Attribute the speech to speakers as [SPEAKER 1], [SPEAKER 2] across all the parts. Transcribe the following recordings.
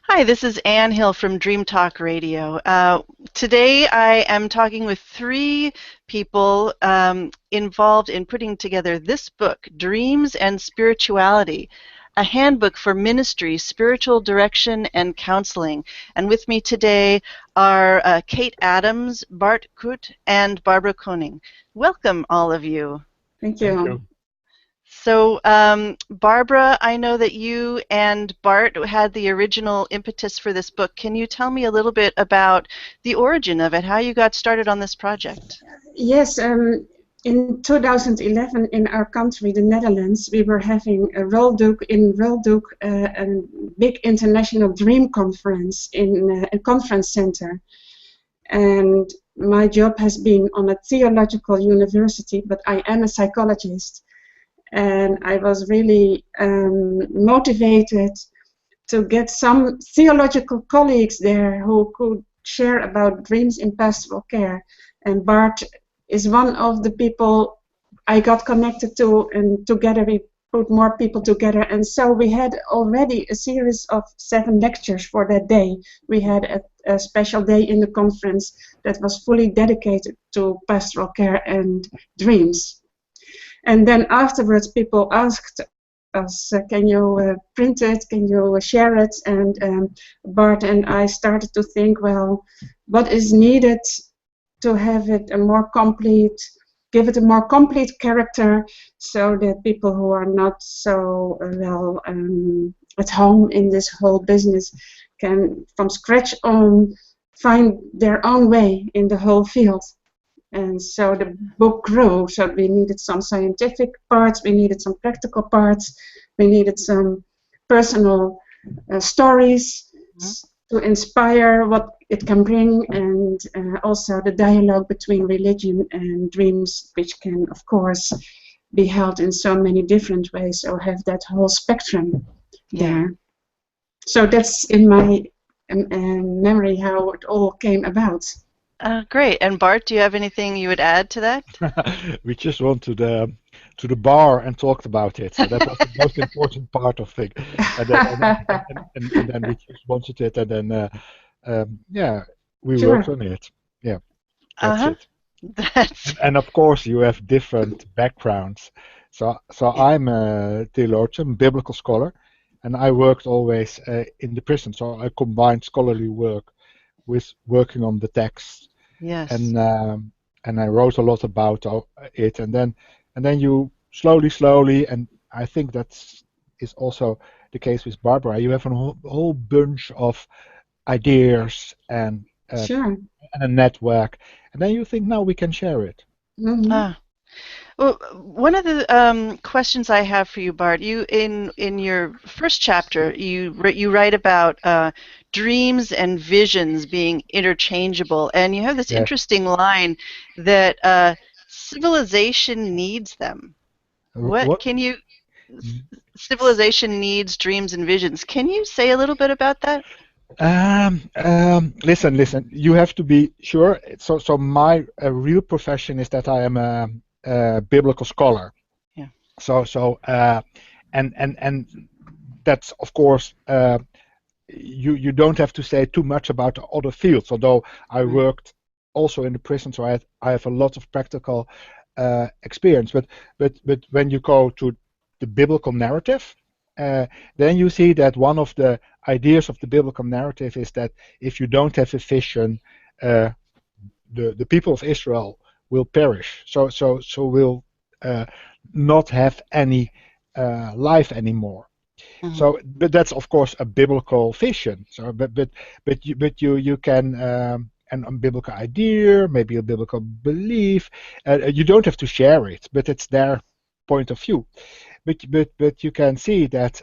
[SPEAKER 1] Hi, this is Ann Hill from Dream Talk Radio. Today I am talking with three people involved in putting together this book, Dreams and Spirituality, a handbook for ministry, spiritual direction, and counseling. And with me today are Kate Adams, Bart Koet, and Barbara Koning. Welcome, all of you.
[SPEAKER 2] Thank you.
[SPEAKER 3] Thank you.
[SPEAKER 1] So, Barbara, I know that you and Bart had the original impetus for this book. Can you tell me a little bit about the origin of it, how you got started on this project?
[SPEAKER 2] Yes, in 2011 in our country, the Netherlands, we were having a Roldoek, a big international dream conference in a conference center. And my job has been on a theological university, but I am a psychologist. And I was really motivated to get some theological colleagues there who could share about dreams in pastoral care. And Bart is one of the people I got connected to, and together we put more people together. And so we had already a series of 7 lectures for that day. We had a special day in the conference that was fully dedicated to pastoral care and dreams. And then afterwards, people asked us, can you print it, can you share it? And Bart and I started to think, well, what is needed to have it a more complete, give it a more complete character, so that people who are not so well at home in this whole business can, from scratch on, find their own way in the whole field. And so the book grew. So we needed some scientific parts, we needed some practical parts, we needed some personal stories to inspire what it can bring, and also the dialogue between religion and dreams, which can, of course, be held in so many different ways, or have that whole spectrum there. So that's in my memory how it all came about.
[SPEAKER 1] Great. And Bart, do you have anything you would add to that?
[SPEAKER 3] We just went to the bar and talked about it. So that was the most important part of it. And then we just wanted it, and then we worked on it. Yeah, that's it. And of course, you have different backgrounds. So I'm a theologian, biblical scholar, and I worked always in the prison. So I combined scholarly work with working on the text.
[SPEAKER 1] Yes.
[SPEAKER 3] And I wrote a lot about it, and then you slowly, and I think that is also the case with Barbara. You have a whole bunch of ideas and
[SPEAKER 2] Sure.
[SPEAKER 3] and a network, and then you think, now we can share it.
[SPEAKER 2] Mm-hmm.
[SPEAKER 1] Well, one of the questions I have for you, Bart, you in your first chapter, you write about dreams and visions being interchangeable, and you have this interesting line that civilization needs them. What can you? Civilization needs dreams and visions. Can you say a little bit about that?
[SPEAKER 3] Listen. You have to be sure. So my real profession is that I am a biblical scholar.
[SPEAKER 1] Yeah.
[SPEAKER 3] So and that's, of course, you don't have to say too much about other fields. Although I worked also in the prison, so I have a lot of practical experience. But when you go to the biblical narrative, then you see that one of the ideas of the biblical narrative is that if you don't have a vision, the people of Israel will perish. So will not have any life anymore.
[SPEAKER 1] Mm-hmm.
[SPEAKER 3] So, but that's of course a biblical vision. So, but you can an biblical idea, maybe a biblical belief. You don't have to share it, but it's their point of view. But you can see that,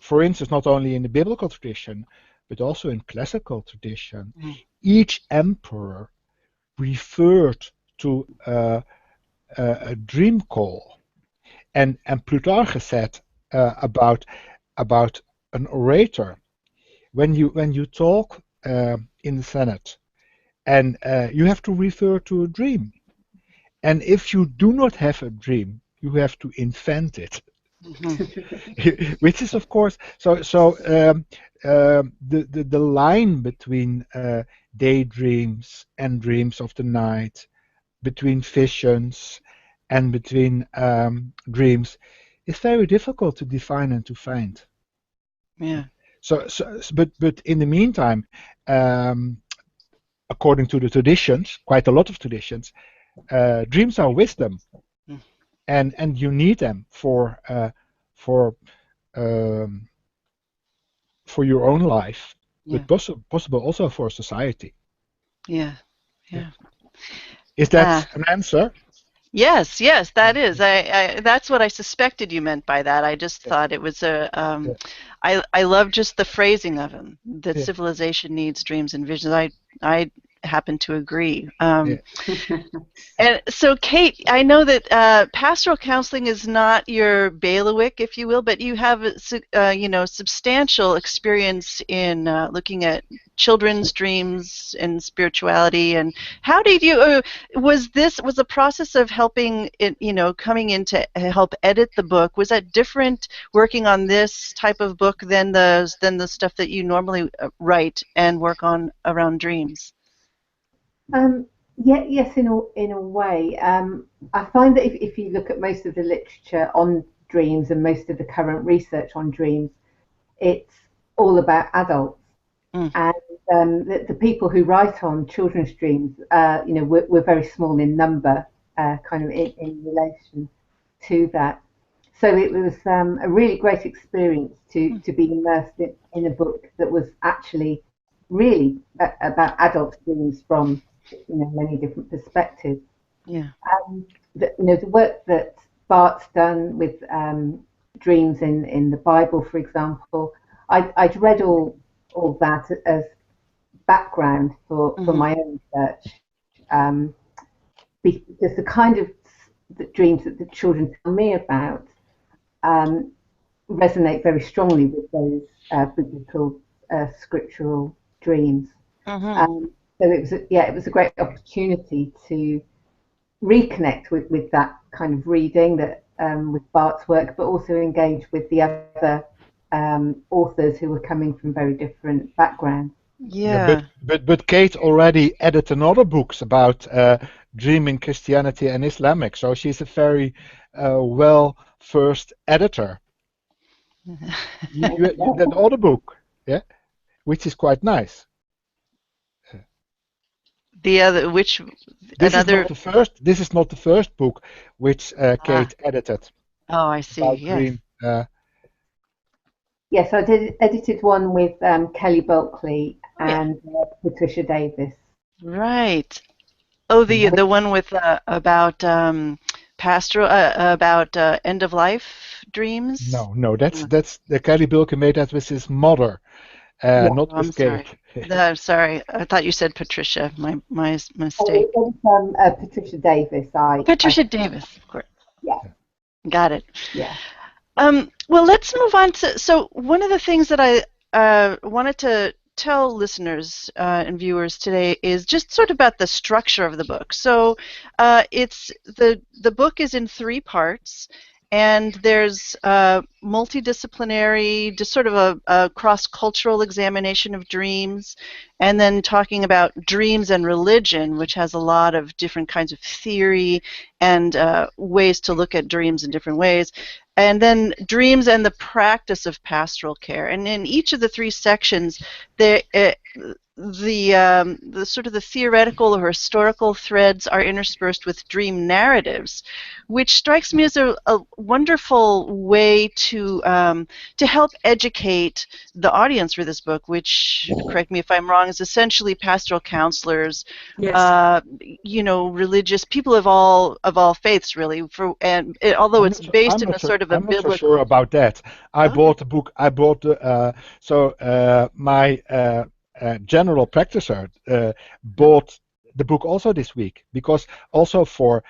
[SPEAKER 3] for instance, not only in the biblical tradition, but also in classical tradition, each emperor referred to a dream call, and Plutarch said about an orator, when you talk in the Senate, and you have to refer to a dream. And if you do not have a dream, you have to invent it.
[SPEAKER 1] Mhm.
[SPEAKER 3] which is of course the line between daydreams and dreams of the night, between visions and between dreams, is very difficult to define and to find.
[SPEAKER 1] Yeah.
[SPEAKER 3] But in the meantime, um, according to the traditions, quite a lot of traditions, dreams are wisdom,
[SPEAKER 1] Mm.
[SPEAKER 3] and you need them for um, for your own life,
[SPEAKER 1] Yeah.
[SPEAKER 3] but possible also for society.
[SPEAKER 1] Yeah.
[SPEAKER 3] Yeah.
[SPEAKER 1] Yeah.
[SPEAKER 3] Is
[SPEAKER 1] Ah.
[SPEAKER 3] that an answer?
[SPEAKER 1] Yes, yes,
[SPEAKER 3] Yeah,
[SPEAKER 1] that is. That's what I suspected you meant by that. I just
[SPEAKER 3] yeah,
[SPEAKER 1] thought it was a.
[SPEAKER 3] yeah,
[SPEAKER 1] I love just the phrasing of him that
[SPEAKER 3] yeah,
[SPEAKER 1] civilization needs dreams and visions. I happen to agree.
[SPEAKER 3] yeah.
[SPEAKER 1] And so, Kate, I know that pastoral counseling is not your bailiwick, if you will, but you have, substantial experience in looking at children's dreams and spirituality. And how did you? Was the process of helping it, coming in to help edit the book? Was that different working on this type of book than the stuff that you normally write and work on around dreams?
[SPEAKER 4] Um, yeah, yes, in a way. I find that if you look at most of the literature on dreams and most of the current research on dreams, it's all about adults.
[SPEAKER 1] Mm.
[SPEAKER 4] And the people who write on children's dreams, we're very small in number, kind of in relation to that. So it was a really great experience to be immersed in a book that was actually really about adult dreams from many different perspectives.
[SPEAKER 1] Yeah.
[SPEAKER 4] The work that Bart's done with dreams in the Bible, for example, I'd read all that as background for
[SPEAKER 1] Hmm.
[SPEAKER 4] my own research, um, because the kind of the dreams that the children tell me about um, resonate very strongly with those biblical scriptural dreams.
[SPEAKER 1] Hmm.
[SPEAKER 4] So it was a great opportunity to reconnect with that kind of reading that with Bart's work, but also engage with the other authors who were coming from very different backgrounds.
[SPEAKER 3] Yeah,
[SPEAKER 1] Yeah.
[SPEAKER 3] but Kate already edited another books about dreaming, Christianity, and Islamic, so she's a very well versed editor. That other book, yeah, which is quite nice.
[SPEAKER 1] The other, which
[SPEAKER 3] This is not
[SPEAKER 1] another?
[SPEAKER 3] the first. This is not the first book which
[SPEAKER 1] Ah,
[SPEAKER 3] Kate edited
[SPEAKER 1] oh, I see.
[SPEAKER 3] about
[SPEAKER 1] Yes.
[SPEAKER 3] dream.
[SPEAKER 4] Yes, I did edited one with Kelly Bulkley
[SPEAKER 1] Oh, yeah.
[SPEAKER 4] and Patricia Davis.
[SPEAKER 1] Right. Oh,
[SPEAKER 3] And
[SPEAKER 1] the one with about pastoral about end of life dreams.
[SPEAKER 3] no, that's
[SPEAKER 1] Uh,
[SPEAKER 3] the Kelly Bilke made that with his mother,
[SPEAKER 4] Yeah,
[SPEAKER 3] not
[SPEAKER 1] oh, I'm
[SPEAKER 3] with
[SPEAKER 1] sorry.
[SPEAKER 3] Kate.
[SPEAKER 1] I'm sorry. I thought you said Patricia. My
[SPEAKER 4] oh,
[SPEAKER 1] mistake.
[SPEAKER 4] it was Patricia Davis. I
[SPEAKER 1] Patricia Davis. Of course.
[SPEAKER 4] yeah,
[SPEAKER 1] Got it.
[SPEAKER 4] yeah.
[SPEAKER 1] Well, let's move on to. So, one of the things that I wanted to tell listeners and viewers today is just sort of about the structure of the book. So, it's the book is in three parts, and there's multidisciplinary, just sort of a cross-cultural examination of dreams, and then talking about dreams and religion, which has a lot of different kinds of theory and ways to look at dreams in different ways, and then dreams and the practice of pastoral care. And in each of the three sections, there, the sort of the theoretical or historical threads are interspersed with dream narratives, which strikes me as a wonderful way to help educate the audience for this book, which, correct me if I'm wrong, is essentially pastoral counselors,
[SPEAKER 2] Yes.
[SPEAKER 1] religious people of all faiths, really. Although it's based in a sort of a
[SPEAKER 3] I'm not so sure
[SPEAKER 1] biblical.
[SPEAKER 3] about that. I
[SPEAKER 1] Okay.
[SPEAKER 3] bought the book. I bought the my general practicer bought the book also this week, because also for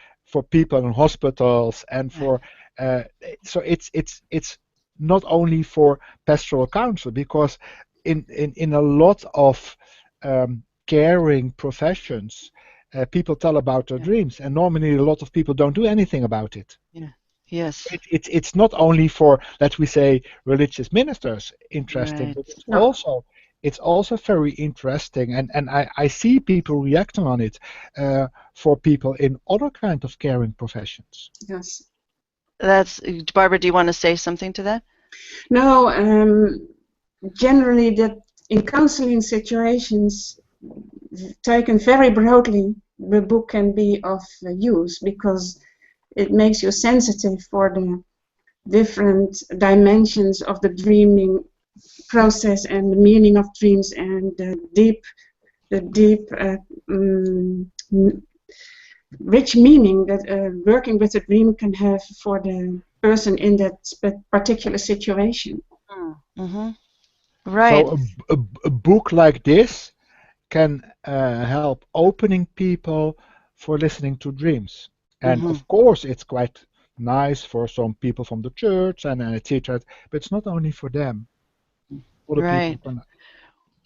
[SPEAKER 3] people in hospitals and
[SPEAKER 1] Right.
[SPEAKER 3] for uh, so it's not only for pastoral counsel, because in a lot of caring professions, people tell about their
[SPEAKER 1] Yeah.
[SPEAKER 3] dreams, and normally a lot of people don't do anything about it.
[SPEAKER 1] Yeah. Yes.
[SPEAKER 3] It's not only for, let we say, religious ministers interesting,
[SPEAKER 1] Right.
[SPEAKER 3] but
[SPEAKER 2] No.
[SPEAKER 3] it's also very interesting, and I see people reacting on it for people in other kind of caring professions.
[SPEAKER 2] Yes.
[SPEAKER 1] That's Barbara. Do you want to say something to that?
[SPEAKER 2] No. Generally, that in counseling situations, taken very broadly, the book can be of use because it makes you sensitive for the different dimensions of the dreaming process and the meaning of dreams and the deep rich meaning that working with a dream can have for the person in that particular situation.
[SPEAKER 1] Mm-hmm. Right.
[SPEAKER 3] So a book like this can help opening people for listening to dreams. And
[SPEAKER 1] Mm-hmm.
[SPEAKER 3] of course, it's quite nice for some people from the church and etc. But it's not only for them. Other people
[SPEAKER 1] Right.
[SPEAKER 3] can.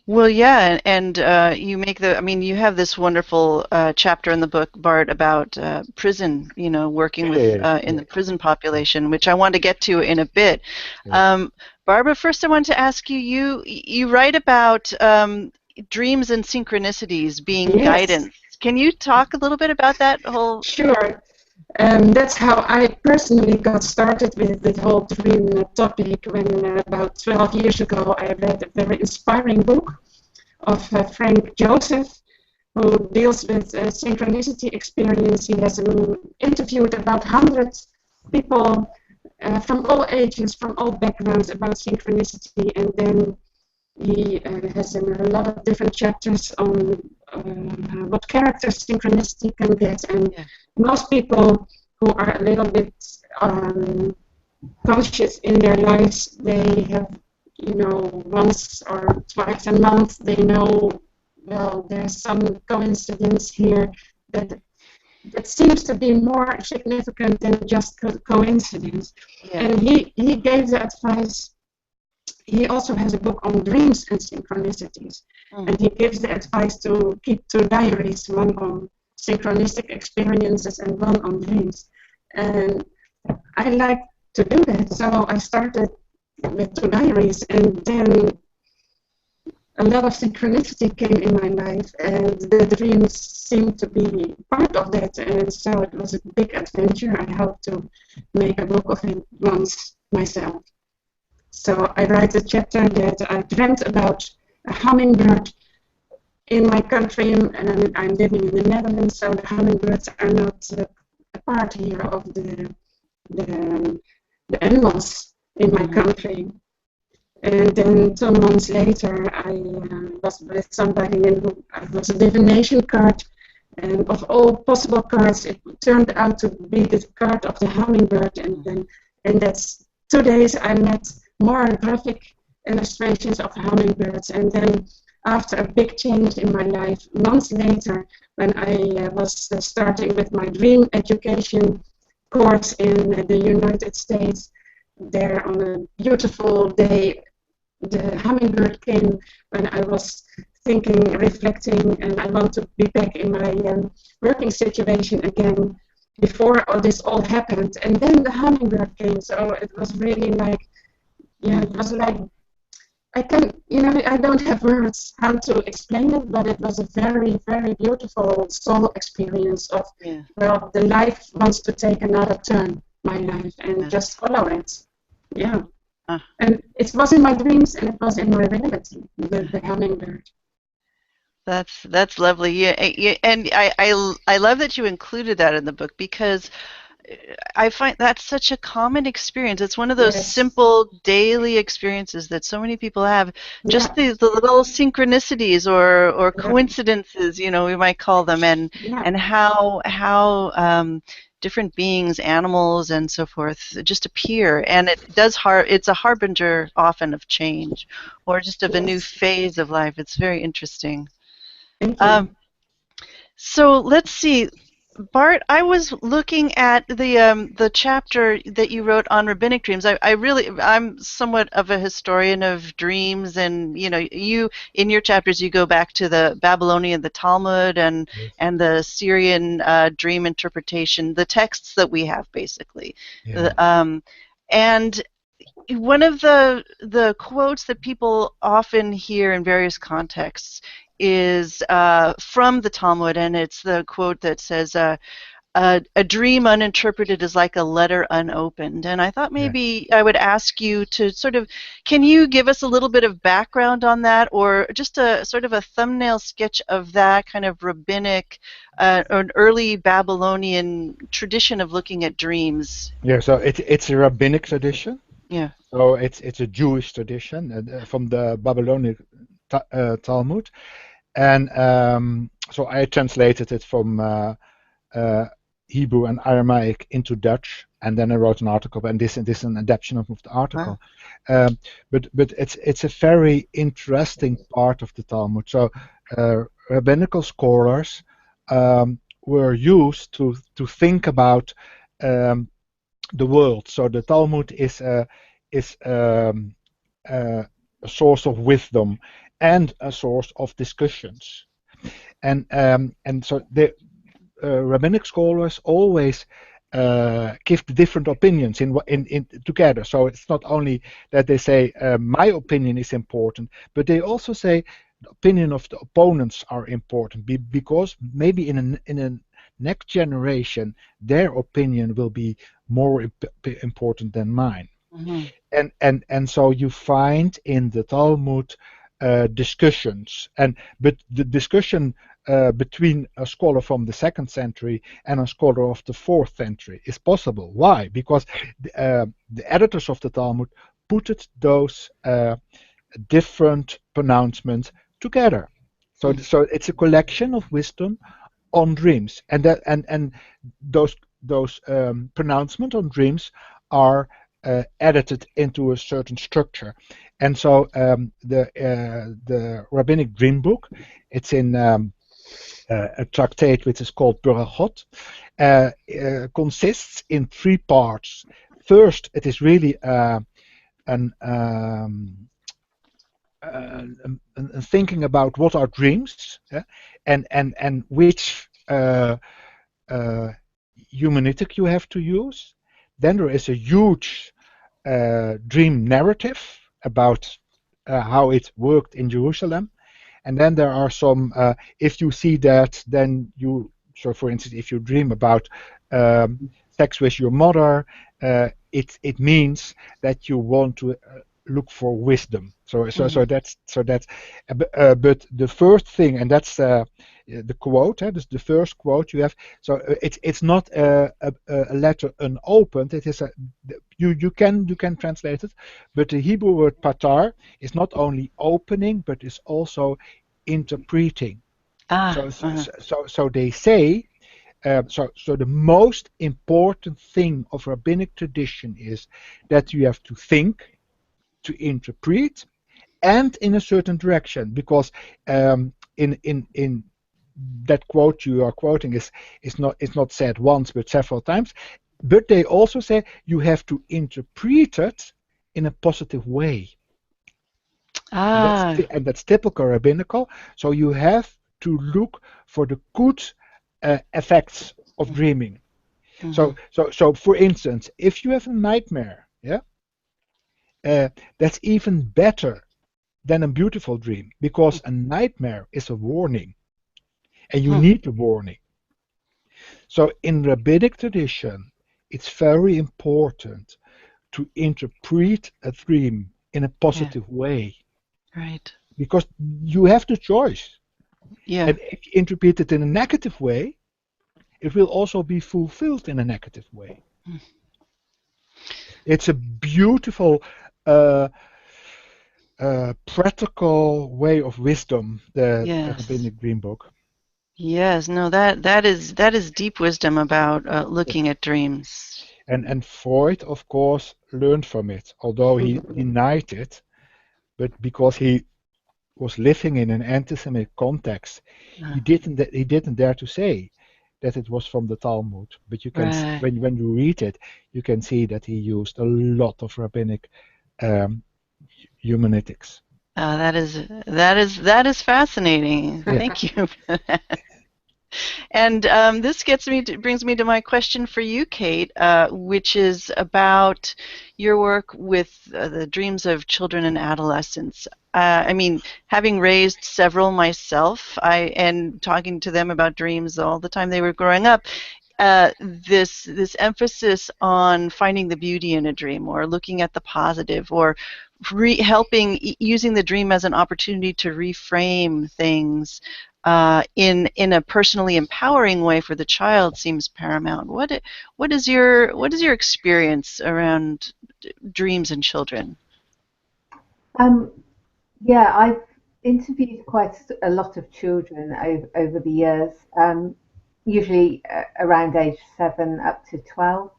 [SPEAKER 1] Well, yeah, and you make I mean, you have this wonderful chapter in the book, Bart, about prison, working with
[SPEAKER 3] Yeah,
[SPEAKER 1] in the prison population, which I want to get to in a bit.
[SPEAKER 3] yeah.
[SPEAKER 1] Barbara, first I want to ask you, you write about dreams and synchronicities being
[SPEAKER 2] Yes,
[SPEAKER 1] guidance. Can you talk a little bit about that whole?
[SPEAKER 2] sure. That's how I personally got started with the whole dream topic when about 12 years ago I read a very inspiring book of Frank Joseph, who deals with synchronicity experience. He has interviewed about 100 people from all ages, from all backgrounds about synchronicity, and then he has a lot of different chapters on what characters synchronicity can get, and
[SPEAKER 1] Yeah.
[SPEAKER 2] most people who are a little bit conscious in their lives, they have, once or twice a month, they know, well, there's some coincidence here that seems to be more significant than just coincidence.
[SPEAKER 1] Yeah.
[SPEAKER 2] And he gave the advice. He also has a book on dreams and synchronicities, and he gives the advice to keep two diaries, one on synchronistic experiences and one on dreams. And I like to do that, so I started with two diaries, and then a lot of synchronicity came in my life, and the dreams seemed to be part of that, and so it was a big adventure. I hope to make a book of it once myself. So I write a chapter that I dreamt about a hummingbird in my country, and I'm living in the Netherlands, so the hummingbirds are not a part here of the animals in my country. And then 2 months later, I was with somebody, and it was a divination card. And of all possible cards, it turned out to be the card of the hummingbird. And that's 2 days I met more graphic illustrations of hummingbirds. And then after a big change in my life, months later, when I was starting with my dream education course in the United States, there on a beautiful day, the hummingbird came when I was thinking, reflecting, and I want to be back in my working situation again before all this all happened. And then the hummingbird came, so it was really like, it was like, I don't have words how to explain it, but it was a very, very beautiful soul experience of, well, the life wants to take another turn, my life, and just follow it. Yeah. And it was in my dreams, and it was in my reality, the hummingbird.
[SPEAKER 1] That's lovely. Yeah, and I love that you included that in the book because I find that's such a common experience. It's one of those simple daily experiences that so many people have. Just the little synchronicities or coincidences, we might call them, and how different beings, animals, and so forth just appear, and it's a harbinger often of change, or just of a new phase of life. It's very interesting.
[SPEAKER 2] Thank you.
[SPEAKER 1] So let's see. Bart, I was looking at the chapter that you wrote on rabbinic dreams. I'm somewhat of a historian of dreams, and you in your chapters you go back to the Babylonian, the Talmud, and
[SPEAKER 3] Yes.
[SPEAKER 1] the Syrian dream interpretation, the texts that we have basically.
[SPEAKER 3] Yeah.
[SPEAKER 1] And one of the quotes that people often hear in various contexts is from the Talmud, and it's the quote that says, "A dream uninterpreted is like a letter unopened." And I thought maybe I would ask you to sort of, can you give us a little bit of background on that, or just a sort of a thumbnail sketch of that kind of rabbinic or an early Babylonian tradition of looking at dreams?
[SPEAKER 3] Yeah. So it's a rabbinic tradition.
[SPEAKER 1] Yeah.
[SPEAKER 3] So it's a Jewish tradition from the Babylonian Talmud, and so I translated it from Hebrew and Aramaic into Dutch, and then I wrote an article, and this is an adaptation of the article.
[SPEAKER 1] Wow.
[SPEAKER 3] But it's a very interesting part of the Talmud. So rabbinical scholars were used to think about the world. So the Talmud is a source of wisdom and a source of discussions, and so the rabbinic scholars always give different opinions in together. So it's not only that they say my opinion is important, but they also say the opinion of the opponents are important because maybe in a next generation their opinion will be more important than mine.
[SPEAKER 1] Mm-hmm.
[SPEAKER 3] And so you find in the Talmud discussions, but the discussion between a scholar from the 2nd century and a scholar of the 4th century is possible. Why? Because the editors of the Talmud put those different pronouncements together. So it's a collection of wisdom on dreams, and those pronouncements on dreams are edited into a certain structure. And so the rabbinic dream book, it's in a tractate which is called Berachot, consists in 3 parts. First, it is really thinking about what are dreams, and which hermeneutic you have to use. Then there is a huge dream narrative about how it worked in Jerusalem. And then there are some, if you see that, then you, so for instance, if you dream about sex with your mother, it means that you want to look for wisdom. So that's but the first thing, and that's the quote. This the first quote you have. So it's not a letter unopened. It is you can translate it, but the Hebrew word patar is not only opening, but is also interpreting. So they say. So the most important thing of rabbinic tradition is that you have to think, to interpret, and in a certain direction, because in that quote you are quoting is not said once but several times, but they also say you have to interpret it in a positive way. And that's typical rabbinical. So you have to look for the good effects of dreaming. So for instance, if you have a nightmare, that's even better than a beautiful dream, because a nightmare is a warning, and you need a warning. So in rabbinic tradition, it's very important to interpret a dream in a positive way.
[SPEAKER 1] Right.
[SPEAKER 3] Because you have the choice.
[SPEAKER 1] Yeah.
[SPEAKER 3] And if you interpret it in a negative way, it will also be fulfilled in a negative way. It's a beautiful practical way of wisdom, the rabbinic dream book.
[SPEAKER 1] Yes, no, that is deep wisdom about looking at dreams.
[SPEAKER 3] And Freud, of course, learned from it, although he denied it, but because he was living in an anti-Semitic context, he didn't dare to say that it was from the Talmud. But you can,
[SPEAKER 1] Right.
[SPEAKER 3] when you read it, you can see that he used a lot of rabbinic humanistics.
[SPEAKER 1] Oh, that is fascinating.
[SPEAKER 3] Yeah.
[SPEAKER 1] Thank you for that. And this brings me to my question for you, Kate, which is about your work with the dreams of children and adolescents. I mean, having raised several myself, and talking to them about dreams all the time they were growing up, this emphasis on finding the beauty in a dream, or looking at the positive, or using the dream as an opportunity to reframe things in a personally empowering way for the child seems paramount. What is your experience around dreams and children?
[SPEAKER 4] Yeah, I've interviewed quite a lot of children over the years, usually around age 7 up to 12.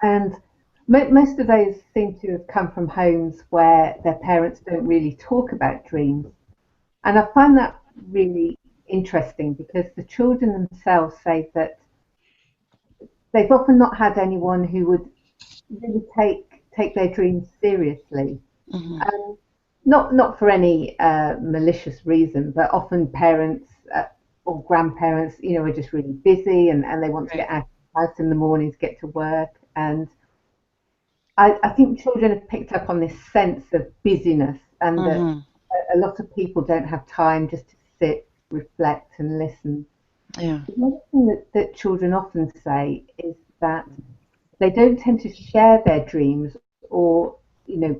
[SPEAKER 4] And most of those seem to have come from homes where their parents don't really talk about dreams. And I find that really interesting because the children themselves say that they've often not had anyone who would really take their dreams seriously.
[SPEAKER 1] Mm-hmm.
[SPEAKER 4] Not for any malicious reason, but often parents or grandparents, are just really busy and they want to get out of the house in the morning to get to work. And I think children have picked up on this sense of busyness, and that a lot of people don't have time just to sit, reflect, and listen.
[SPEAKER 1] Yeah.
[SPEAKER 4] The other thing that children often say is that they don't tend to share their dreams, or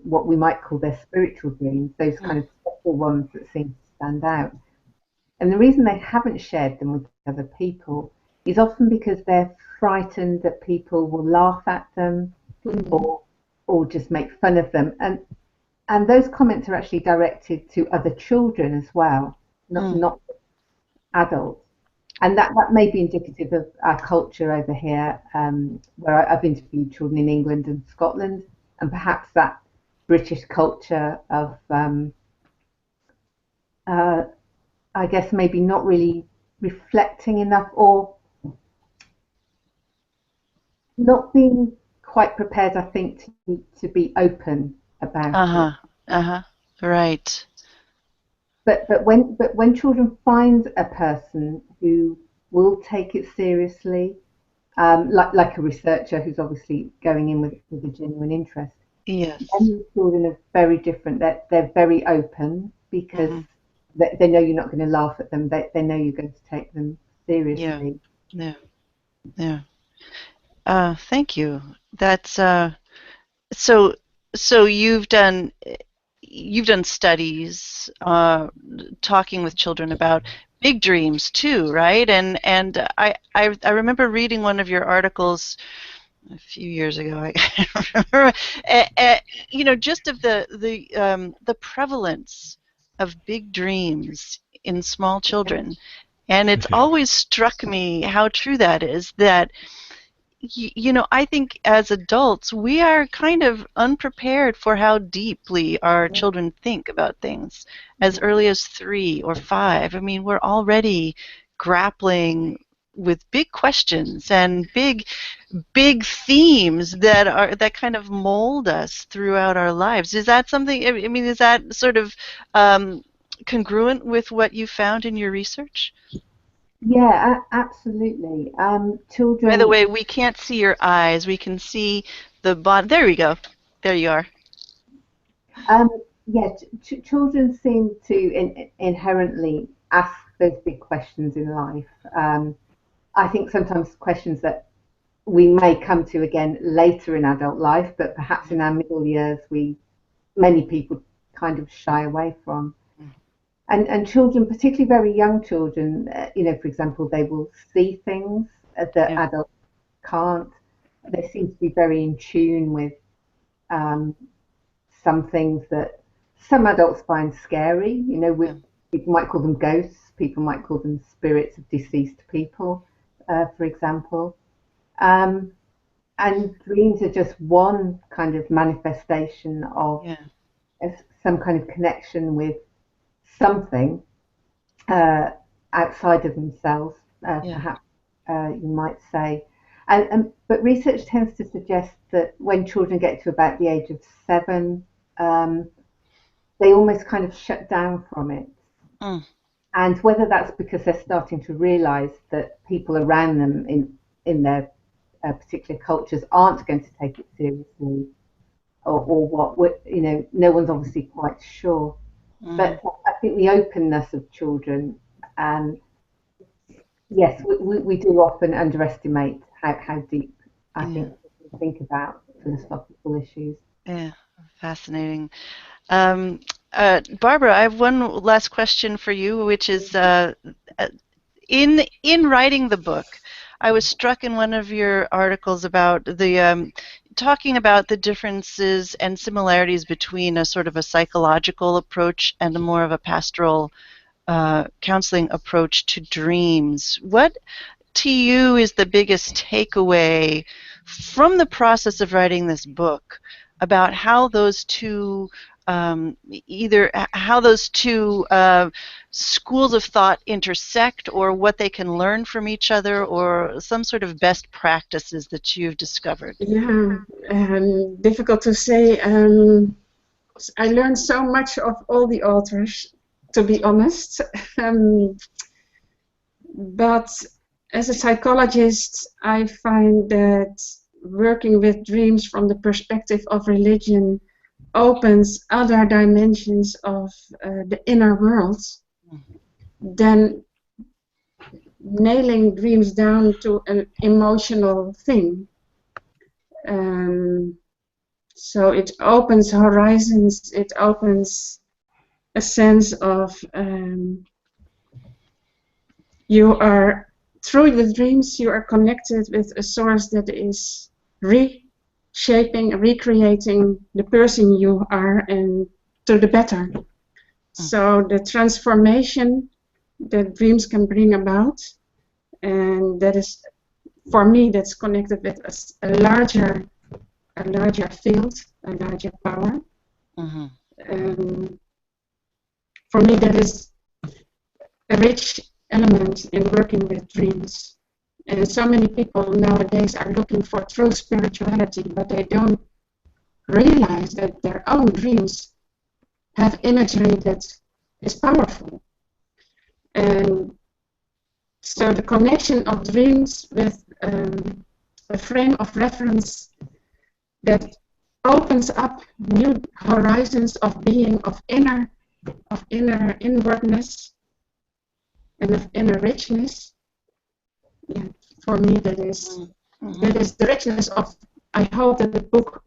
[SPEAKER 4] what we might call their spiritual dreams, those kind of special ones that seem to stand out. And the reason they haven't shared them with other people is often because they're frightened that people will laugh at them, or just make fun of them. And those comments are actually directed to other children as well, not adults. And that may be indicative of our culture over here, where I've interviewed children in England and Scotland, and perhaps that British culture of, I guess, maybe not really reflecting enough, or not being quite prepared, I think, to be open about it.
[SPEAKER 1] Right.
[SPEAKER 4] But when children find a person who will take it seriously, like a researcher who's obviously going in with a genuine interest,
[SPEAKER 1] Yes.
[SPEAKER 4] and children are very different. They're very open because they know you're not going to laugh at them. They know you're going to take them seriously.
[SPEAKER 1] Yeah. Thank you. That's so. So you've done studies talking with children about big dreams too, right? And I remember reading one of your articles a few years ago. I can't remember. Just of the prevalence of big dreams in small children, and it's always struck me how true that is. That I think as adults, we are kind of unprepared for how deeply our children think about things as early as 3 or 5. I mean, we're already grappling with big questions and big themes that kind of mold us throughout our lives. Is that something? I mean, is that sort of congruent with what you found in your research?
[SPEAKER 4] Yeah, absolutely. Children.
[SPEAKER 1] By the way, we can't see your eyes. We can see the bottom. There we go. There you are.
[SPEAKER 4] Yeah, children seem to inherently ask those big questions in life. I think sometimes questions that we may come to again later in adult life, but perhaps in our middle years, many people kind of shy away from. And children, particularly very young children, for example, they will see things that adults can't. They seem to be very in tune with some things that some adults find scary. People might call them ghosts, people might call them spirits of deceased people, for example. And dreams are just one kind of manifestation of some kind of connection with something outside of themselves. perhaps you might say. But research tends to suggest that when children get to about the age of 7, they almost kind of shut down from it.
[SPEAKER 1] Mm.
[SPEAKER 4] And whether that's because they're starting to realise that people around them in their particular cultures aren't going to take it seriously, or what, no one's obviously quite sure.
[SPEAKER 1] Mm.
[SPEAKER 4] But I think the openness of children, and yes, we do often underestimate how deep I think about philosophical issues.
[SPEAKER 1] Yeah, fascinating. Barbara, I have one last question for you, which is in writing the book, I was struck in one of your articles about the talking about the differences and similarities between a sort of a psychological approach and a more of a pastoral counseling approach to dreams. What to you is the biggest takeaway from the process of writing this book about how those two schools of thought intersect, or what they can learn from each other, or some sort of best practices that you've discovered?
[SPEAKER 2] Yeah, difficult to say. I learned so much of all the authors, to be honest. But as a psychologist, I find that working with dreams from the perspective of religion opens other dimensions of the inner world than nailing dreams down to an emotional thing. So it opens horizons, it opens a sense of through the dreams, you are connected with a source that is reshaping, recreating the person you are, and to the better. So the transformation that dreams can bring about, and that is, for me, that's connected with a larger field, a larger power. For me, that is a rich element in working with dreams. And so many people nowadays are looking for true spirituality, but they don't realize that their own dreams have imagery that is powerful. And so the connection of dreams with a frame of reference that opens up new horizons of being, of inner inwardness, and of inner richness. Yeah, for me, that is the richness of. I hope that the book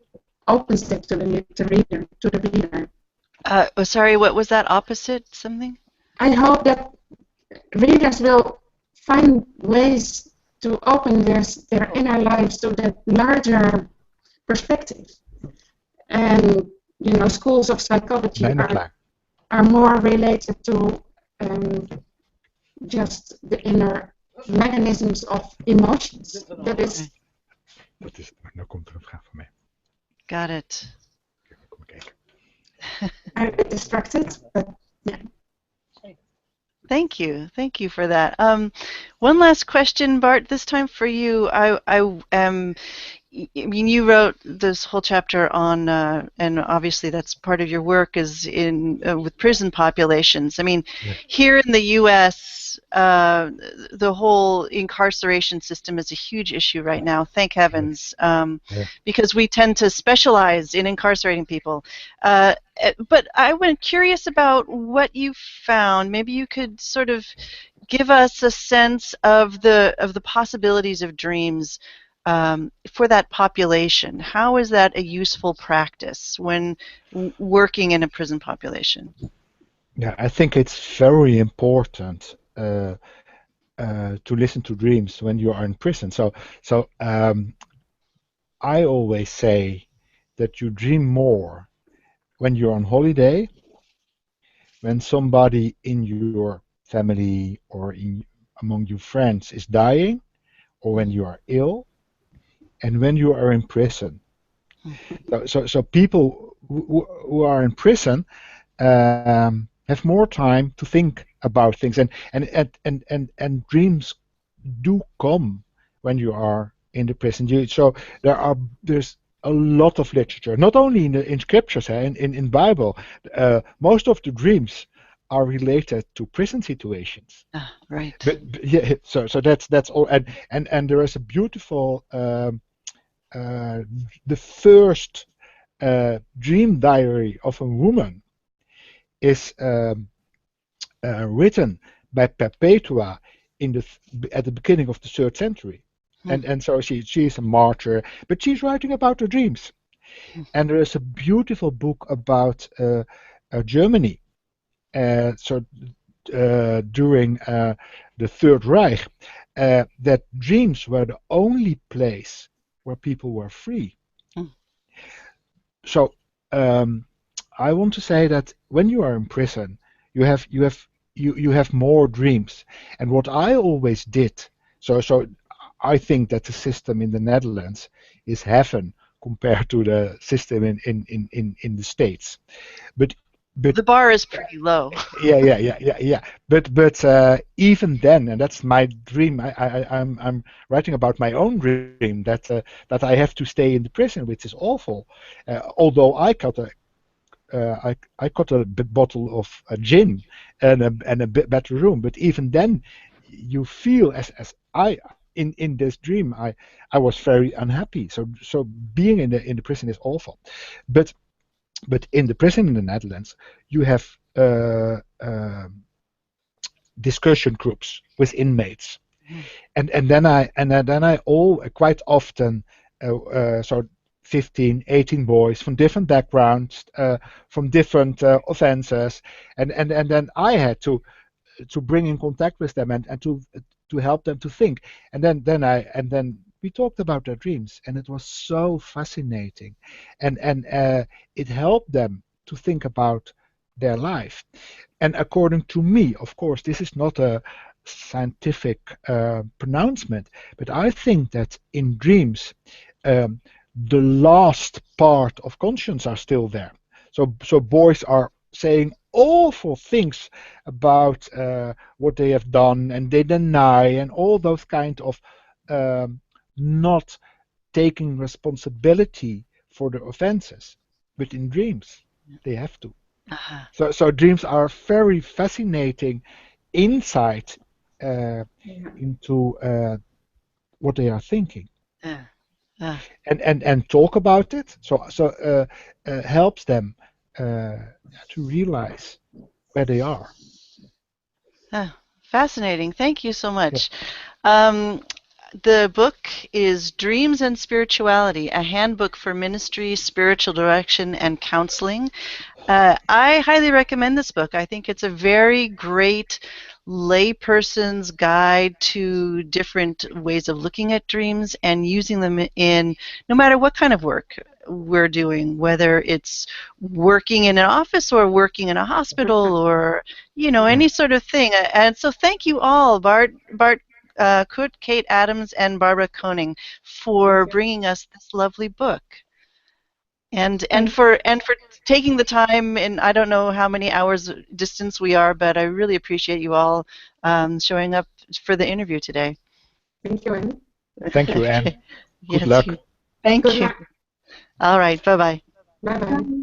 [SPEAKER 2] opens that to the reader.
[SPEAKER 1] Sorry, what was that opposite? Something?
[SPEAKER 2] I hope that readers will find ways to open their inner lives to that larger perspective. And schools of psychology are more related to just the inner mechanisms of emotions. That is.
[SPEAKER 3] Nou komt er een vraag van mij.
[SPEAKER 1] Got it.
[SPEAKER 3] Kom kijken.
[SPEAKER 2] I'm a bit distracted, but yeah.
[SPEAKER 1] Thank you for that. One last question, Bart. This time for you. I mean, you wrote this whole chapter on, and obviously that's part of your work, is in with prison populations. I mean, here in the U.S., the whole incarceration system is a huge issue right now. Thank heavens, because we tend to specialize in incarcerating people. But I was curious about what you found. Maybe you could sort of give us a sense of the possibilities of dreams for that population. How is that a useful practice when working in a prison population?
[SPEAKER 3] Yeah, I think it's very important to listen to dreams when you are in prison. So I always say that you dream more when you're on holiday, when somebody in your family or among your friends is dying, or when you are ill, and when you are in prison. So people who are in prison have more time to think about things, and dreams do come when you are in the prison. So there's a lot of literature, not only in scriptures, in Bible. Most of the dreams are related to prison situations.
[SPEAKER 1] Right.
[SPEAKER 3] But yeah, so that's all. And there is a beautiful the first dream diary of a woman is written by Perpetua at the beginning of the 3rd century. And so she's a martyr, but she's writing about her dreams. And there is a beautiful book about Germany. During the Third Reich, that dreams were the only place where people were free. So I want to say that when you are in prison, you have more dreams. And what I always did, so I think that the system in the Netherlands is heaven compared to the system in the States. But
[SPEAKER 1] the bar is pretty low.
[SPEAKER 3] Yeah. But even then, and that's my dream. I'm writing about my own dream that I have to stay in the prison, which is awful. Although I got a bottle of gin and a better room, but even then, you feel as I in this dream I was very unhappy. So being in the prison is awful, but in the prison in the Netherlands, you have discussion groups with inmates, and then I quite often so 15, 18 boys from different backgrounds, from different offenses, and then I had to bring in contact with them and to help them to think, and then we talked about their dreams, and it was so fascinating, and it helped them to think about their life. And according to me, of course, this is not a scientific pronouncement, but I think that in dreams, the last part of conscience are still there. So boys are saying awful things about what they have done, and they deny, and all those kind of not taking responsibility for the offenses. But in dreams, they have to. So dreams are very fascinating insight into what they are thinking. And talk about it. So helps them to realize where they are.
[SPEAKER 1] Fascinating. Thank you so much. Yeah. The book is Dreams and Spirituality, a handbook for ministry, spiritual direction, and counseling. I highly recommend this book. I think it's a very great layperson's guide to different ways of looking at dreams and using them in no matter what kind of work we're doing, whether it's working in an office or working in a hospital or, any sort of thing. And so thank you all, Bart, Koet, Kate Adams, and Barbara Koning for bringing us this lovely book. And for taking the time, and I don't know how many hours distance we are, but I really appreciate you all showing up for the interview today.
[SPEAKER 2] Thank you, Anne.
[SPEAKER 3] Thank you, Anne. Good luck.
[SPEAKER 1] Thank you. All right. Bye-bye.
[SPEAKER 2] Bye-bye.